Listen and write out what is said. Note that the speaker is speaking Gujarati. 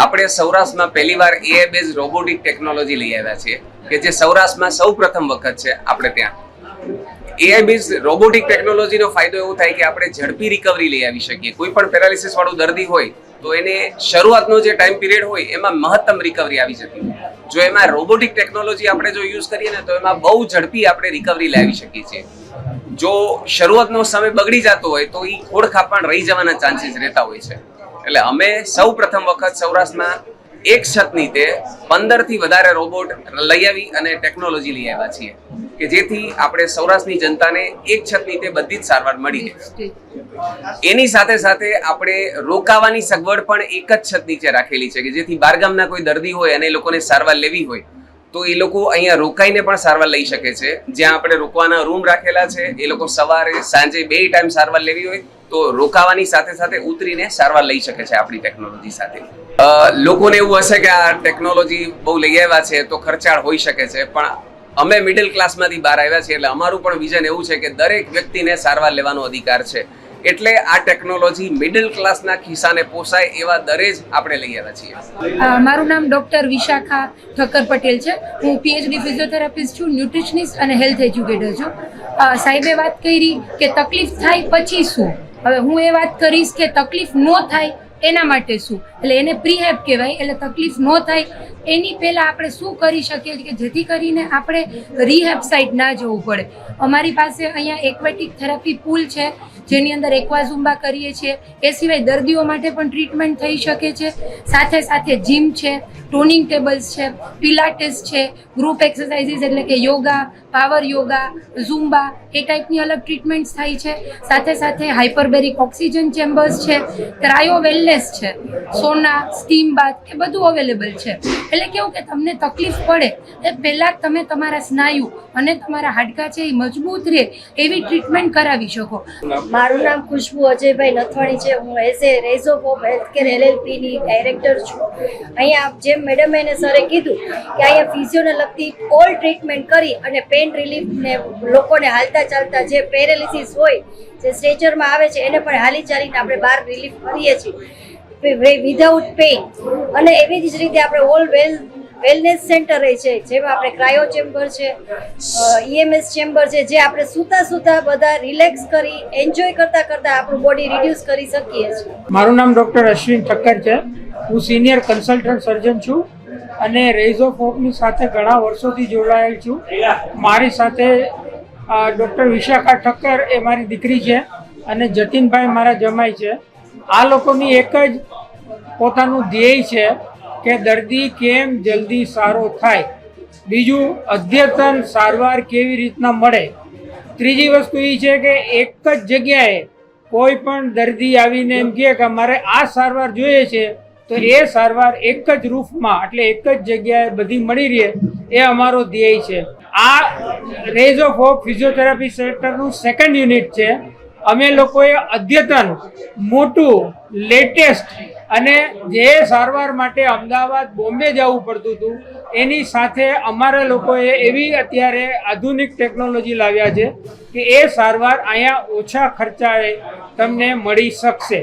આપણે સૌરાષ્ટ્રમાં પહેલીવાર AI બેઝ રોબોટિક ટેકનોલોજી લઈ આવ્યા છીએ કે જે સૌરાષ્ટ્રમાં સૌપ્રથમ વખત છે. આપણે ત્યાં AI બેઝ રોબોટિક ટેકનોલોજીનો ફાયદો એવો થાય કે આપણે ઝડપી રિકવરી લઈ આવી શકીએ. કોઈ પણ પેરાલિસિસ વાળું દર્દી હોય તો એને શરૂઆતનો જે ટાઈમ પીરિયડ હોય એમાં મહત્તમ રિકવરી આવી જતી હોય. જો એમાં રોબોટિક ટેકનોલોજી આપણે જો યુઝ કરીએ ને તો એમાં બહુ ઝડપી આપણે રિકવરી લાવી શકીએ છીએ. જો શરૂઆતનો સમય બગડી જતો હોય તો એ ખોડખાપ પણ રહી જવાના ચાન્સીસ રહેતા હોય છે. એટલે અમે સૌ પ્રથમ વખત સૌરાષ્ટ્રમાં એક છત નીચે 15 થી વધારે રોબોટ લઈ આવી અને ટેકનોલોજી લઈ આવ્યા છીએ કે જેથી આપણે સૌરાષ્ટ્રની જનતાને એક છત નીચે બધી જ સારવાર મળી રહે. એની સાથે સાથે આપણે રોકાવાની સગવડ પણ એક જ છત નીચે રાખેલી છે કે જેથી બહારગામના કોઈ દર્દી હોય અને એ લોકોને સારવાર લેવી હોય તો એ લોકો અહીંયા રોકાઈને પણ સારવાર લઈ શકે છે. જ્યાં આપણે રોકવાના રૂમ રાખેલા છે, એ લોકો સવારે સાંજે 2 ટાઈમ સારવાર લેવી હોય તો રોકાવાની સાથે સાથે ઉતરીને સારવાર લઈ શકે છે આપણી ટેકનોલોજી સાથે. લોકોને એવું હશે કે આ ટેકનોલોજી બહુ લઈ આવ્યા છે તો ખર્ચાળ હોઈ શકે છે, પણ અમે મિડલ ક્લાસમાંથી બહાર આવ્યા છીએ એટલે અમારું પણ વિઝન એવું છે કે દરેક વ્યક્તિને સારવાર લેવાનો અધિકાર છે. એટલે આ ટેકનોલોજી મિડલ ક્લાસના ખિસ્સાને પોસાય એવા દરે જ આપણે લઈ આવ્યા છીએ. મારું નામ ડૉક્ટર વિશાખા ઠક્કર પટેલ છે. હું PhD ફિઝિયોથેરાપિસ્ટ છું, ન્યુટ્રિશનિસ્ટ અને હેલ્થ એજ્યુકેટર છું. સાહેબે વાત કરી કે તકલીફ થાય પછી શું, હવે હું એ વાત કરીશ કે તકલીફ ન થાય એના માટે શું, એટલે એને પ્રીહેબ કહેવાય. એટલે તકલીફ ન થાય એની પહેલાં આપણે શું કરી શકીએ કે જેથી કરીને આપણે રીહેબ સાઇડ ના જવું પડે. અમારી પાસે અહીંયા એક્વેટિક થેરાપી પૂલ છે જેની અંદર એક્વાઝુમ્બા કરીએ છીએ. એ સિવાય દર્દીઓ માટે પણ ટ્રીટમેન્ટ થઈ શકે છે. સાથે સાથે જીમ છે, ટોનિંગ ટેબલ્સ છે, પિલાટેસ છે, ગ્રુપ એક્સરસાઇઝીસ એટલે કે યોગા, પાવર યોગા, ઝુમ્બા એ ટાઈપની અલગ ટ્રીટમેન્ટ્સ થાય છે. સાથે સાથે હાઇપરબેરિક ઓક્સિજન ચેમ્બર્સ છે, ક્રાયો વેલનેસ છે, સોના, સ્ટીમ બાથ એ બધું અવેલેબલ છે. એટલે કેવું કે તમને તકલીફ પડે એ પહેલાં તમે તમારા સ્નાયુ અને તમારા હાડકાં છે એ મજબૂત રહે એવી ટ્રીટમેન્ટ કરાવી શકો. મારું નામ ખુશ્બુ અજયભાઈ નથવાણી છે. હું as a rays of healthcare LLP ની ડાયરેક્ટર છું. અહીંયા જેમ મેડમે એને સરે કીધું કે અહીંયા ફિઝિયોને લગતી ઓલ ટ્રીટમેન્ટ કરી અને પેઇન રિલીફ ને લોકોને હાલતા ચાલતા જે પેરેલિસિસ હોય જે સ્ટ્રેચરમાં આવે છે એને પણ હાલી ચાલીને આપણે બહાર રિલીફ કરીએ છીએ વિધાઉટ પેઇન. અને એવી જ રીતે આપણે ઓલ વેલનેસ સેન્ટર રહે છે જેમાં આપણે ક્રાયો ચેમ્બર છે, EMS ચેમ્બર છે, જે આપણે સૂતા બધા રિલેક્સ કરી એન્જોય કરતા આપણું બોડી રિડ્યુસ કરી શકીએ છીએ. મારું નામ ડૉક્ટર અશ્વિન ઠક્કર છે. હું સિનિયર કન્સલ્ટન્ટ સર્જન છું અને રેઝ ઓફ હોપની સાથે ઘણા વર્ષોથી જોડાયેલ છું. મારી સાથે ડૉક્ટર વિશાખા ઠક્કર એ મારી દીકરી છે અને જતીનભાઈ મારા જમાઈ છે. આ લોકોની એક જ પોતાનું ધ્યેય છે કે દર્દી કેમ જલ્દી સારો થાય, બીજું અદ્યતન સારવાર કેવી રીતના મળે, ત્રીજી વસ્તુ એ છે કે એક જ જગ્યાએ કોઈ પણ દર્દી આવીને એમ કહે કે મારે આ સારવાર જોઈએ છે તો એ સારવાર એક જ રૂફમાં એટલે એક જ જગ્યાએ બધી મળી રહે એ અમારો ધ્યેય છે. આ રેઝ ઓફ હોપ ફિઝિયોથેરાપી સેન્ટરનું સેકન્ડ યુનિટ છે. અમે લોકોએ અદ્યતન મોટું લેટેસ્ટ અને જે સારવાર માટે અમદાવાદ બોમ્બે જવું પડતું હતું એની સાથે અમારા લોકોએ એવી અત્યારે આધુનિક ટેકનોલોજી લાવ્યા છે કે એ સારવાર અહીંયા ઓછા ખર્ચાએ તમને મળી શકશે.